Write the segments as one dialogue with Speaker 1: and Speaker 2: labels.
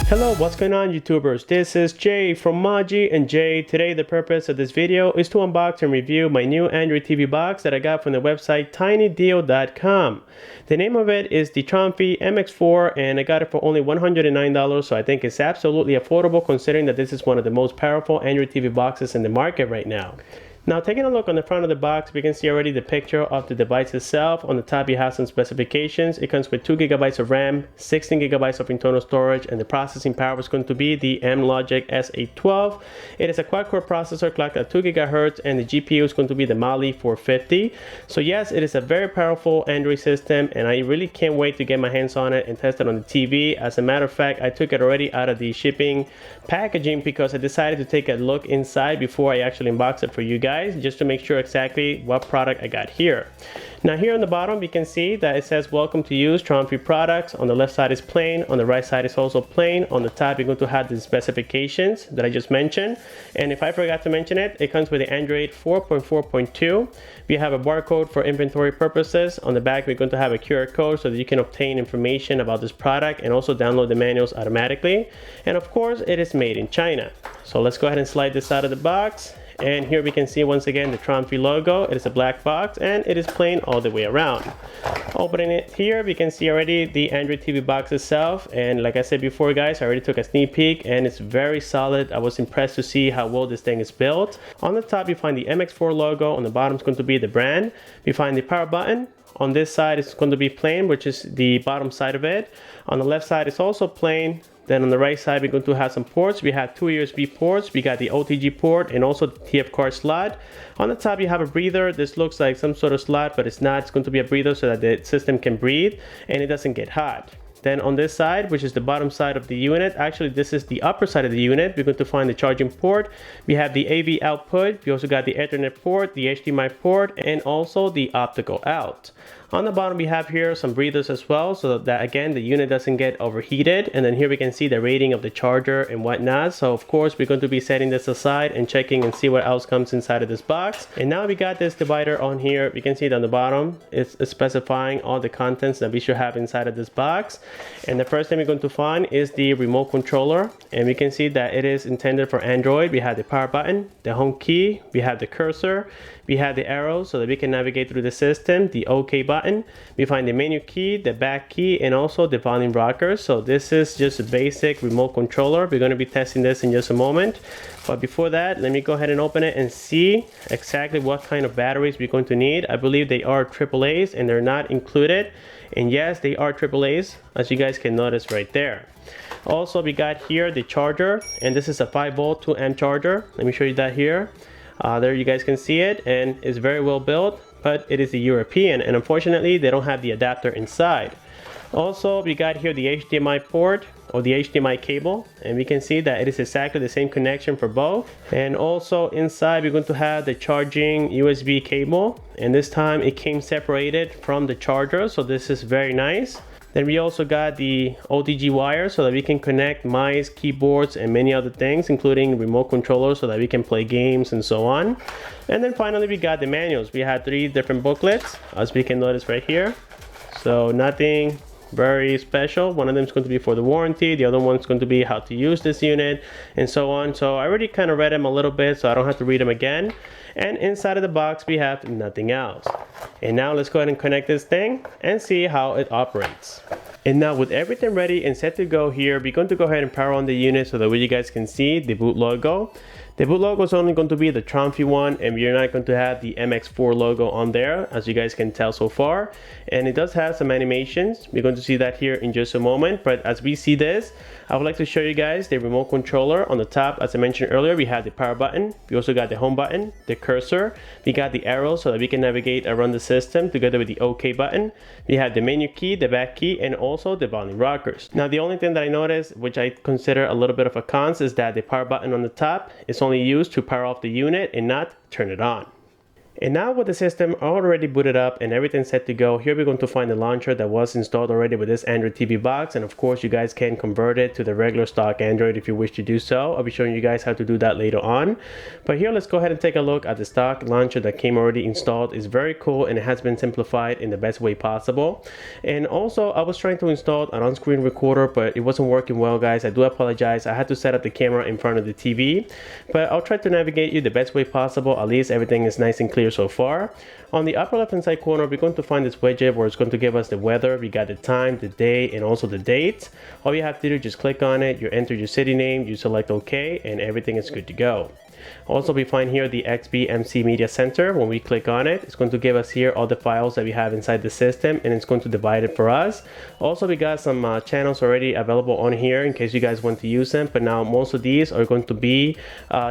Speaker 1: Hello, what's going on YouTubers? This is Jay from Maji and Jay. Today the purpose of this video is to unbox and review my new Android TV box that I got from the website tinydeal.com. The name of it is the Tronfy MXIV and I got it for only $109, so I think it's absolutely affordable considering that this is one of the most powerful Android TV boxes in the market right now. Now, taking a look on the front of the box, we can see already the picture of the device itself. On the top, you have some specifications. It comes with 2 GB of RAM, 16 GB of internal storage, and the processing power is going to be the Amlogic S812. It is a quad-core processor clocked at 2 GHz, and the GPU is going to be the Mali 450. So yes, it is a very powerful Android system, and I really can't wait to get my hands on it and test it on the TV. As a matter of fact, I took it already out of the shipping packaging because I decided to take a look inside before I actually unbox it for you guys, just to make sure exactly what product I got here. Now here on the bottom you can see that it says welcome to use Tronfy products. On the left side is plain, on the right side is also plain. On the top you're going to have the specifications that I just mentioned, and if I forgot to mention it, it comes with the Android 4.4.2. We have a barcode for inventory purposes. On the back we're going to have a QR code so that you can obtain information about this product and also download the manuals automatically. And of course it is made in China. So let's go ahead and slide this out of the box. And here we can see once again the Tronfy logo. It is a black box and it is plain all the way around. Opening it here, we can see already the Android TV box itself. And like I said before guys, I already took a sneak peek and it's very solid. I was impressed to see how well this thing is built. On the top you find the MX4 logo. On the bottom is going to be the brand. We find the power button. On this side it's going to be plain, which is the bottom side of it. On the left side it's also plain. Then on the right side, we're going to have some ports. We have 2 USB ports. We got the OTG port and also the TF card slot. On the top, you have a breather. This looks like some sort of slot, but it's not. It's going to be a breather so that the system can breathe and it doesn't get hot. Then on this side, which is the bottom side of the unit, actually this is the upper side of the unit, we're going to find the charging port. We have the AV output. We also got the Ethernet port, the HDMI port, and also the optical out. On the bottom we have here some breathers as well, so that again the unit doesn't get overheated. And then here we can see the rating of the charger and whatnot. So of course we're going to be setting this aside and checking and see what else comes inside of this box. And now we got this divider on here. We can see it on the bottom. It's specifying all the contents that we should have inside of this box. And the first thing we're going to find is the remote controller, and we can see that it is intended for Android. We have the power button, the home key, we have the cursor, we have the arrows so that we can navigate through the system, the OK button, we find the menu key, the back key, and also the volume rocker. So this is just a basic remote controller. We're going to be testing this in just a moment, but before that let me go ahead and open it and see exactly what kind of batteries we're going to need. I believe they are AAA's and they're not included, and yes, they are AAA's, as you guys can notice right there. Also we got here the charger, and this is a 5-volt 2-amp charger. Let me show you that here. There you guys can see it, and it's very well built, but it is a European and unfortunately they don't have the adapter inside. Also we got here the HDMI port or the HDMI cable, and we can see that it is exactly the same connection for both. And also inside we're going to have the charging USB cable, and this time it came separated from the charger, so this is very nice. Then we also got the OTG wire so that we can connect mice, keyboards, and many other things, including remote controllers so that we can play games and so on. And then finally we got the manuals. We had 3 different booklets, as we can notice right here. So nothing very special. One of them is going to be for the warranty, the other one is going to be how to use this unit, and so on. So I already kind of read them a little bit, so I don't have to read them again. And inside of the box we have nothing else. And now let's go ahead and connect this thing and see how it operates. And now with everything ready and set to go here, we're going to go ahead and power on the unit so that way you guys can see the boot logo. The boot logo is only going to be the Tronfy one, and we're not going to have the MX4 logo on there, as you guys can tell so far. And it does have some animations. We're going to see that here in just a moment. But as we see this, I would like to show you guys the remote controller. On the top, as I mentioned earlier, we have the power button. We also got the home button, the cursor. We got the arrow so that we can navigate around the system together with the OK button. We have the menu key, the back key, and also the volume rockers. Now the only thing that I noticed, which I consider a little bit of a cons, is that the power button on the top is only used to power off the unit and not turn it on. And now with the system already booted up and everything set to go, here we're going to find the launcher that was installed already with this Android TV box. And of course, you guys can convert it to the regular stock Android if you wish to do so. I'll be showing you guys how to do that later on. But here, let's go ahead and take a look at the stock launcher that came already installed. It's very cool and it has been simplified in the best way possible. And also, I was trying to install an on-screen recorder, but it wasn't working well, guys. I do apologize. I had to set up the camera in front of the TV, but I'll try to navigate you the best way possible. At least everything is nice and clear so far. On the upper left hand side corner, we're going to find this widget where it's going to give us the weather. We got the time, the day, and also the date. All you have to do, just click on it, you enter your city name, you select OK, and everything is good to go. Also, we find here the XBMC Media Center. When we click on it, it's going to give us here all the files that we have inside the system, and it's going to divide it for us. Also, we got some channels already available on here in case you guys want to use them, but now most of these are going to be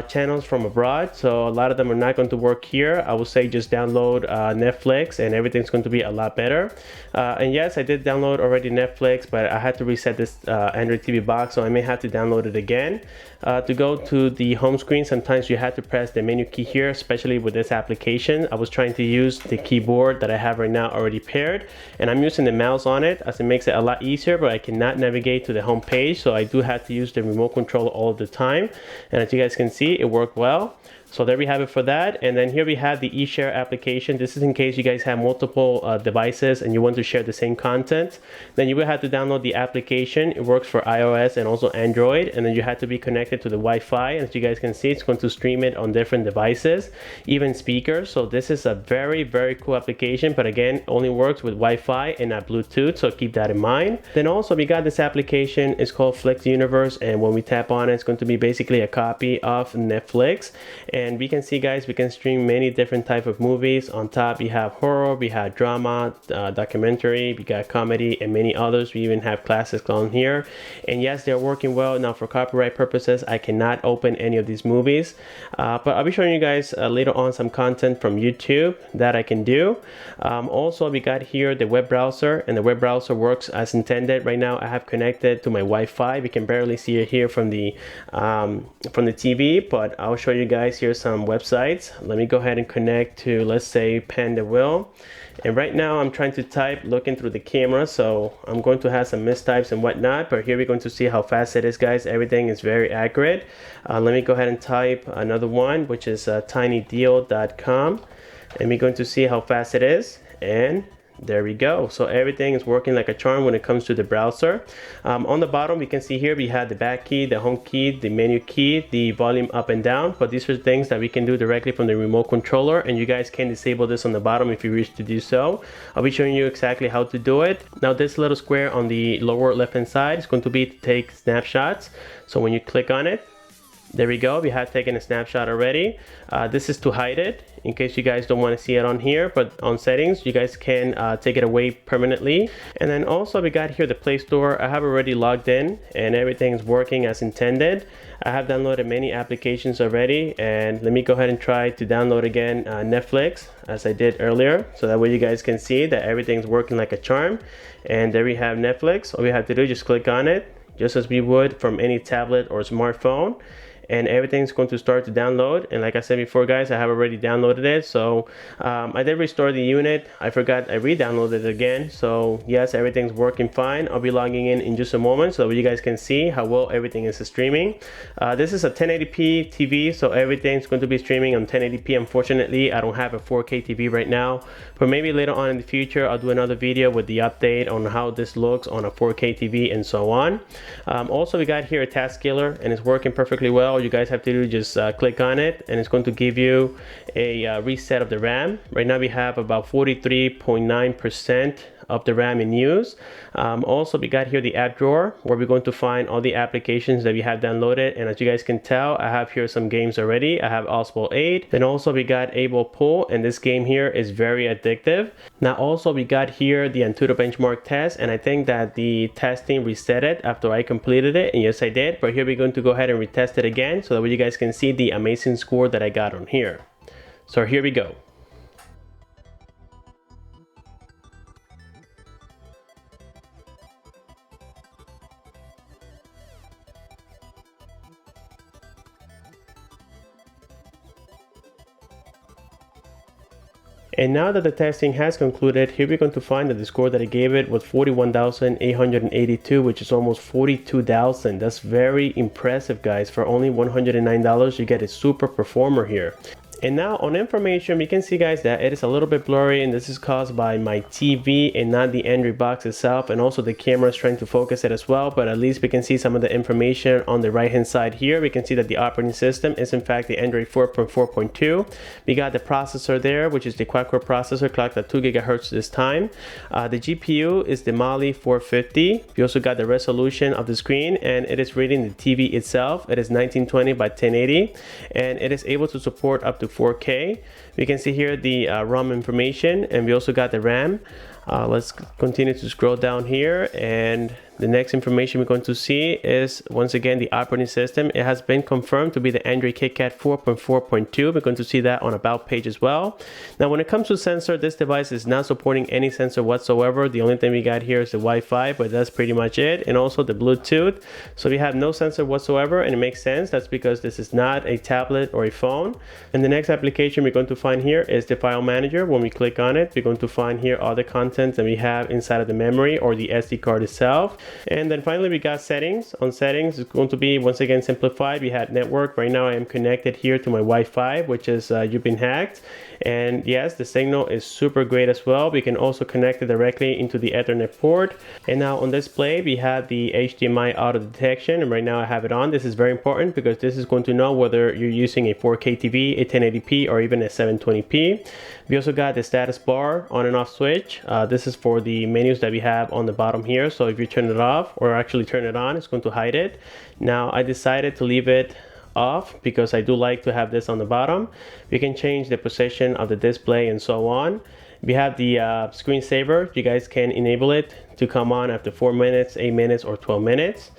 Speaker 1: channels from abroad, so a lot of them are not going to work here. I would say just download Netflix and everything's going to be a lot better. And yes, I did download already Netflix, but I had to reset this Android TV box, so I may have to download it again. To go to the home screen, sometimes you have to press the menu key here, especially with this application. I was trying to use the keyboard that I have right now already paired, and I'm using the mouse on it as it makes it a lot easier, but I cannot navigate to the home page, so I do have to use the remote control all the time. And as you guys can see, it worked well. So there we have it for that. And then here we have the eShare application. This is in case you guys have multiple devices and you want to share the same content. Then you will have to download the application. It works for iOS and also Android. And then you have to be connected to the Wi-Fi. As you guys can see, it's going to stream it on different devices, even speakers. So this is a very, very cool application. But again, only works with Wi-Fi and not Bluetooth. So keep that in mind. Then also we got this application. It's called Flex Universe. And when we tap on it, it's going to be basically a copy of Netflix. And we can see, guys, we can stream many different type of movies. On top, we have horror, we have drama, documentary, we got comedy, and many others. We even have classics on here. And yes, they're working well. Now, for copyright purposes, I cannot open any of these movies. But I'll be showing you guys later on some content from YouTube that I can do. Also, we got here the web browser, and the web browser works as intended. Right now, I have connected to my Wi-Fi. We can barely see it here from the TV, but I'll show you guys here some websites. Let me go ahead and connect to, let's say, Panda Will. And right now I'm trying to type looking through the camera, so I'm going to have some mistypes and whatnot, but here we're going to see how fast it is, guys. Everything is very accurate. Let me go ahead and type another one, which is tinydeal.com, and we're going to see how fast it is. And there we go. So everything is working like a charm when it comes to the browser. On the bottom, we can see here we have the back key, the home key, the menu key, the volume up and down. But these are things that we can do directly from the remote controller, and you guys can disable this on the bottom if you wish to do so. I'll be showing you exactly how to do it. Now, this little square on the lower left hand side is going to be to take snapshots. So when you click on it, there we go. We have taken a snapshot already. This is to hide it in case you guys don't want to see it on here, but on settings, you guys can take it away permanently. And then also we got here the Play Store. I have already logged in and everything is working as intended. I have downloaded many applications already, and let me go ahead and try to download again Netflix as I did earlier, so that way you guys can see that everything's working like a charm. And there we have Netflix. All we have to do is just click on it, just as we would from any tablet or smartphone, and everything's going to start to download. And like I said before, guys, I have already downloaded it. So I did restore the unit. I forgot I re-downloaded it again. So yes, everything's working fine. I'll be logging in just a moment so you guys can see how well everything is streaming. This is a 1080p TV, so everything's going to be streaming on 1080p. Unfortunately, I don't have a 4K TV right now, but maybe later on in the future I'll do another video with the update on how this looks on a 4K TV and so on. Also, we got here a task killer, and it's working perfectly well. All you guys have to do, just click on it, and it's going to give you a reset of the RAM. Right now we have about 43.9% of the RAM in use. Also, we got here the app drawer where we're going to find all the applications that we have downloaded, and as you guys can tell, I have here some games already. I have Oswald 8. Then also we got Able Pool, and this game here is very addictive. Now also we got here the Antutu benchmark test, and I think that the testing reset it after I completed it, and yes I did. But here we're going to go ahead and retest it again so that way you guys can see the amazing score that I got on here. So here we go. And now that the testing has concluded, here we're going to find that the score that I gave it was 41,882, which is almost 42,000. That's very impressive, guys. For only $109, you get a super performer here. And now on information, we can see, guys, that it is a little bit blurry, and this is caused by my TV and not the Android box itself, and also the camera is trying to focus it as well. But at least we can see some of the information on the right hand side here. We can see that the operating system is in fact the Android 4.4.2. We got the processor there, which is the Quadcore processor, clocked at 2 GHz this time. The GPU is the Mali 450. We also got the resolution of the screen, and it is reading the TV itself. It is 1920 by 1080, and it is able to support up to 4K. We can see here the ROM information, and we also got the RAM. Let's continue to scroll down here, and the next information we're going to see is once again the operating system. It has been confirmed to be the Android Kitkat 4.4.2. We're going to see that on about page as well. Now when it comes to sensor, this device is not supporting any sensor whatsoever. The only thing we got here is the Wi-Fi, but that's pretty much it, and also the Bluetooth. So we have no sensor whatsoever, and it makes sense. That's because this is not a tablet or a phone. And the next application we're going to find here is the file manager. When we click on it, we're going to find here all the content that we have inside of the memory or the SD card itself. And then finally we got settings. On settings, it's going to be once again simplified. We had network. Right now I am connected here to my Wi-Fi, which is you've been hacked. And yes, the signal is super great as well. We can also connect it directly into the Ethernet port. And now on display we have the HDMI auto detection, and right now I have it on. This is very important because this is going to know whether you're using a 4K TV, a 1080p, or even a 720p. We also got the status bar on and off switch. This is for the menus that we have on the bottom here. So if you turn it off or actually turn it on, it's going to hide it. Now I decided to leave it off because I do like to have this on the bottom. We can change the position of the display and so on. We have the screensaver. You guys can enable it to come on after 4 minutes, 8 minutes, or 12 minutes.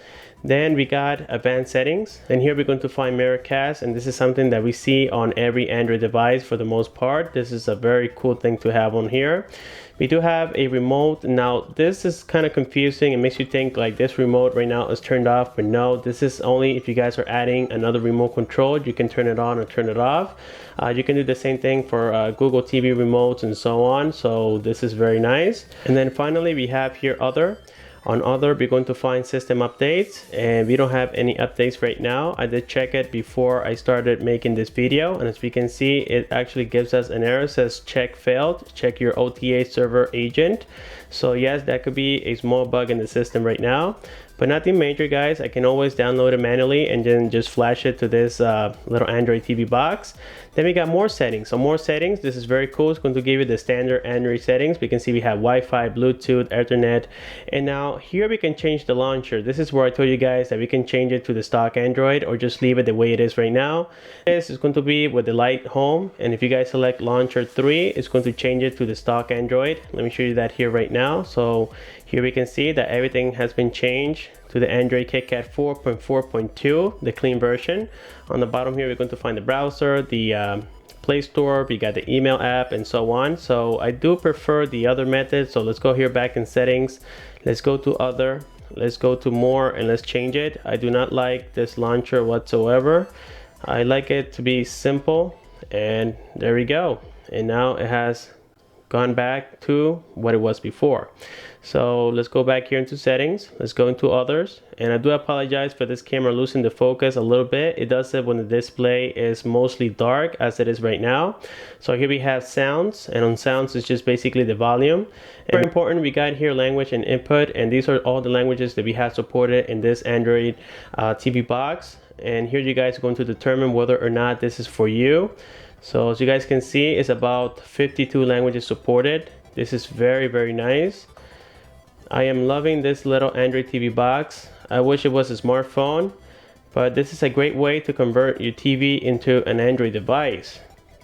Speaker 1: Then we got advanced settings, and here we're going to find Miracast, and this is something that we see on every Android device for the most part. This is a very cool thing to have on here. We do have a remote. Now this is kind of confusing. It makes you think like this remote right now is turned off, but no, this is only if you guys are adding another remote control. You can turn it on or turn it off. You can do the same thing for Google TV remotes and so on. So this is very nice. And then finally we have here other. On other, we're going to find system updates, and we don't have any updates right now. I did check it before I started making this video, and as we can see, it actually gives us an error. It says check failed, check your OTA server agent. So yes, that could be a small bug in the system right now, but nothing major, guys. I can always download it manually and then just flash it to this little Android TV box. Then we got more settings. So more settings. This is very cool. It's going to give you the standard Android settings. We can see we have Wi-Fi, Bluetooth, Ethernet, and now here we can change the launcher. This is where I told you guys that we can change it to the stock Android or just leave it the way it is right now. This is going to be with the light home, and if you guys select launcher 3, it's going to change it to the stock Android. Let me show you that here right now. So here we can see that everything has been changed to the Android Kitkat 4.4.2, the clean version. On the bottom here, we're going to find the browser, the Play Store, we got the email app, and so on. So I do prefer the other method. So let's go here back in settings. Let's go to other. Let's go to more, and let's change it. I do not like this launcher whatsoever. I like it to be simple, and there we go. And now it has gone back to what it was before. So let's go back here into settings. Let's go into others, and I do apologize for this camera losing the focus a little bit. It does it when the display is mostly dark, as it is right now. So here we have sounds, and on sounds it's just basically the volume. Very important, we got here language and input, and these are all the languages that we have supported in this Android TV box. And here you guys are going to determine whether or not this is for you. So as you guys can see, it's about 52 languages supported. This is very, very nice. I am loving this little Android TV box. I wish it was a smartphone, but this is a great way to convert your TV into an Android device.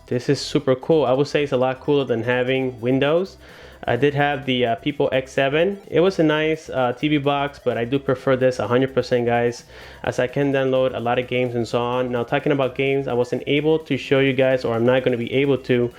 Speaker 1: This is super cool. I would say it's a lot cooler than having Windows. I did have the People X7. It was a nice TV box, but I do prefer this 100%, guys, as I can download a lot of games and so on. Now, talking about games, I wasn't able to show you guys, or I'm not going to be able to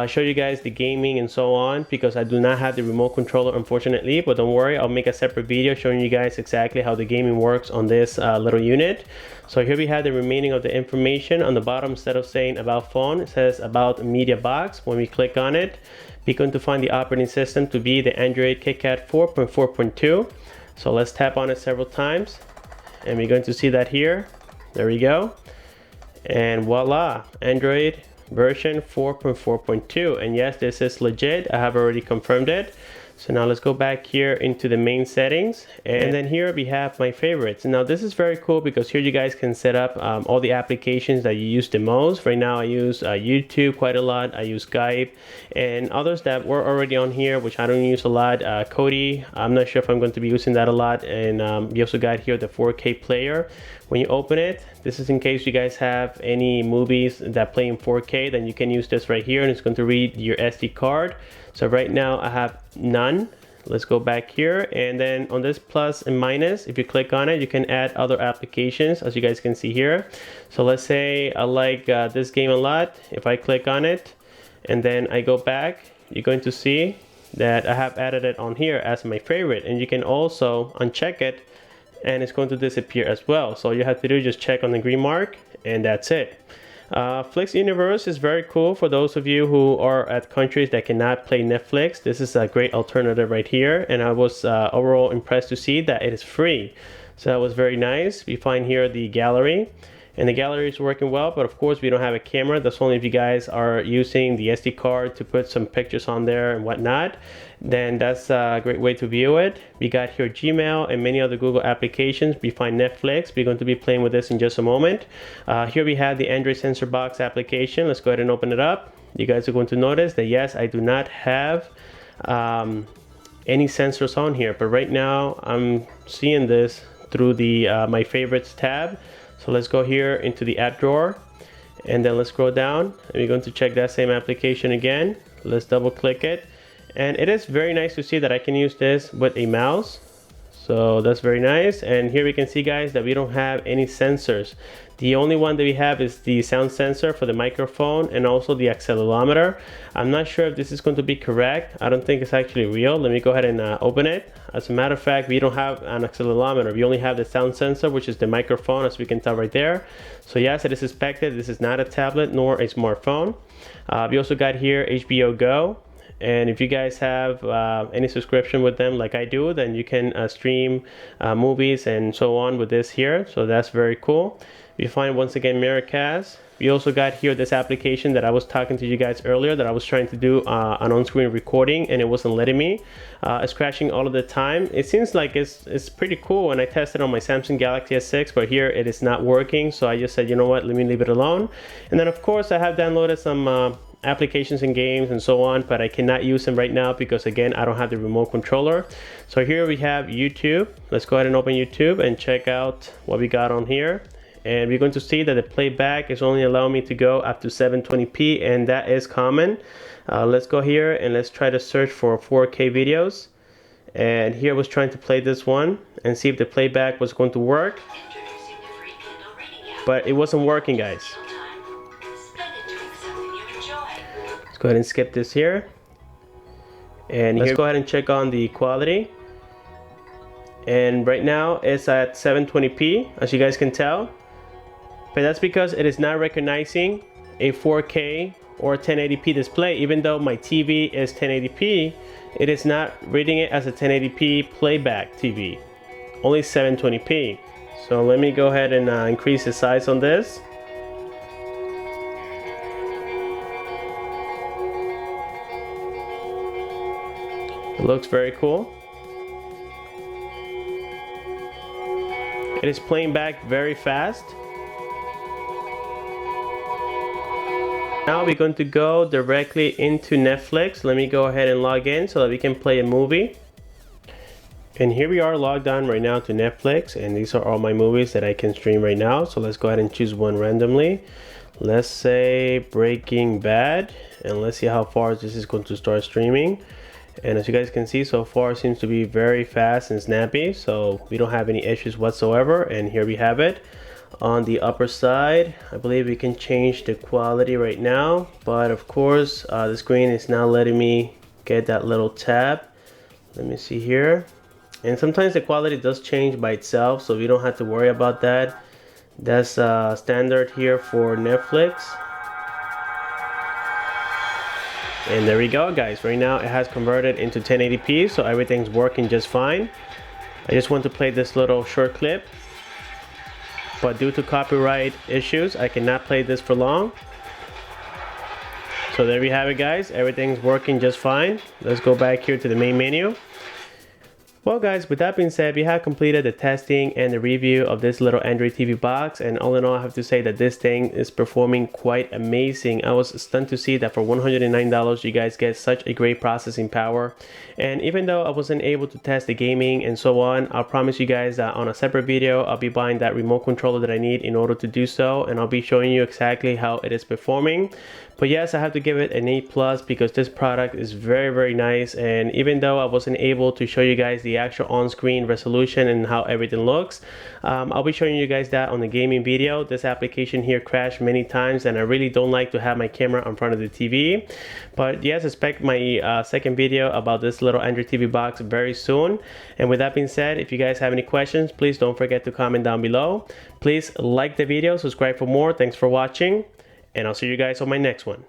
Speaker 1: show you guys the gaming and so on, because I do not have the remote controller, unfortunately. But don't worry, I'll make a separate video showing you guys exactly how the gaming works on this little unit. So here we have the remaining of the information. On the bottom, instead of saying about phone, it says about media box. When we click on it, we're going to find the operating system to be the Android Kitkat 4.4.2. So let's tap on it several times, and we're going to see that here. There we go. And voila, Android version 4.4.2. And yes, this is legit. I have already confirmed it. So now let's go back here into the main settings, and then here we have my favorites. Now this is very cool because here you guys can set up all the applications that you use the most. Right now I use YouTube quite a lot. I use Skype and others that were already on here, which I don't use a lot. Kodi, I'm not sure if I'm going to be using that a lot. And we also got here the 4K player. When you open it, this is in case you guys have any movies that play in 4K, then you can use this right here, and it's going to read your SD card. So right now I have none. Let's go back here, and then on this plus and minus, if you click on it, you can add other applications, as you guys can see here. So let's say I like this game a lot. If I click on it and then I go back, you're going to see that I have added it on here as my favorite, and you can also uncheck it and it's going to disappear as well. So all you have to do is just check on the green mark, and that's it. Flix Universe is very cool for those of you who are at countries that cannot play Netflix. This is a great alternative right here, and I was overall impressed to see that it is free. So that was very nice. We find here the gallery, and the gallery is working well, but of course we don't have a camera. That's only if you guys are using the SD card to put some pictures on there and whatnot. Then that's a great way to view it. We got here Gmail and many other Google applications. We find Netflix. We're going to be playing with this in just a moment. Here we have the Android Sensor Box application. Let's go ahead and open it up. You guys are going to notice that yes, I do not have any sensors on here, but right now I'm seeing this through the my favorites tab. So let's go here into the app drawer, and then let's scroll down, and we're going to check that same application again. Let's double click it, and it is very nice to see that I can use this with a mouse. So that's very nice. And here we can see, guys, that we don't have any sensors. The only one that we have is the sound sensor for the microphone and also the accelerometer. I'm not sure if this is going to be correct. I don't think it's actually real. Let me go ahead and open it. As a matter of fact, we don't have an accelerometer. We only have the sound sensor, which is the microphone, as we can tell right there. So yes, it is suspected this is not a tablet nor a smartphone. We also got here HBO Go. And if you guys have any subscription with them like I do, then you can stream movies and so on with this here. So that's very cool. We find once again Miracast. We also got here this application that I was talking to you guys earlier, that I was trying to do an on-screen recording and it wasn't letting me. It's crashing all of the time. It seems like it's pretty cool, and I tested on my Samsung Galaxy S6, but here it is not working. So I just said, you know what, let me leave it alone. And then of course I have downloaded some applications and games and so on, but I cannot use them right now because again I don't have the remote controller. So here we have YouTube. Let's go ahead and open YouTube and check out what we got on here, and we're going to see that the playback is only allowing me to go up to 720p, and that is common. Let's go here and let's try to search for 4K videos, and here I was trying to play this one and see if the playback was going to work, but it wasn't working, guys. Let's go ahead and skip this here, and let's go ahead and check on the quality, and right now it's at 720p, as you guys can tell, but that's because it is not recognizing a 4K or 1080p display. Even though my TV is 1080p, it is not reading it as a 1080p playback TV, only 720p. So let me go ahead and increase the size on this. It looks very cool. It is playing back very fast. Now we're going to go directly into Netflix. Let me go ahead and log in so that we can play a movie. And here we are logged on right now to Netflix, and these are all my movies that I can stream right now. So let's go ahead and choose one randomly. Let's say Breaking Bad, and let's see how far this is going to start streaming. And as you guys can see, so far it seems to be very fast and snappy, so we don't have any issues whatsoever. And here we have it. On the upper side, I believe we can change the quality right now, but of course the screen is not letting me get that little tab. Let me see here. And sometimes the quality does change by itself, so we don't have to worry about that. That's standard here for Netflix. And there we go, guys. Right now it has converted into 1080p, so everything's working just fine. I just want to play this little short clip, but due to copyright issues I cannot play this for long. So there we have it, guys. Everything's working just fine. Let's go back here to the main menu. Well, guys, with that being said, we have completed the testing and the review of this little Android TV box, and all in all, I have to say that this thing is performing quite amazing. I was stunned to see that for $109 you guys get such a great processing power. And even though I wasn't able to test the gaming and so on, I'll promise you guys that on a separate video I'll be buying that remote controller that I need in order to do so, and I'll be showing you exactly how it is performing. But yes, I have to give it an A+ because this product is very nice. And even though I wasn't able to show you guys the actual on-screen resolution and how everything looks, I'll be showing you guys that on the gaming video. This application here crashed many times, and I really don't like to have my camera in front of the TV. But yes, expect my second video about this little Android TV box very soon. And with that being said, if you guys have any questions, please don't forget to comment down below. Please like the video, subscribe for more. Thanks for watching, and I'll see you guys on my next one.